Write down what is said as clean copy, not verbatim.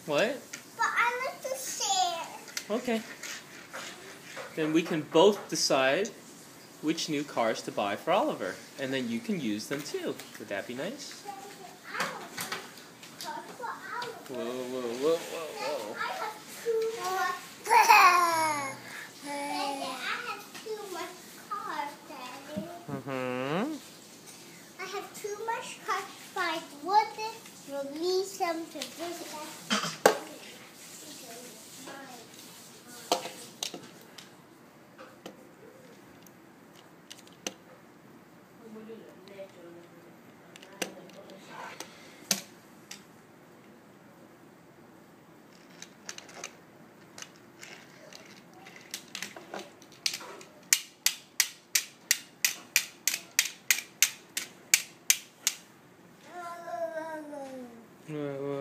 What? But I like to share. Okay. Then we can both decide which new cars to buy for Oliver. And then you can use them too. Would that be nice? Whoa, whoa, whoa, whoa, whoa. I have too much cars, Daddy. Mm-hmm. I have too much cars, but I wouldn't release them to business. Whoa, whoa.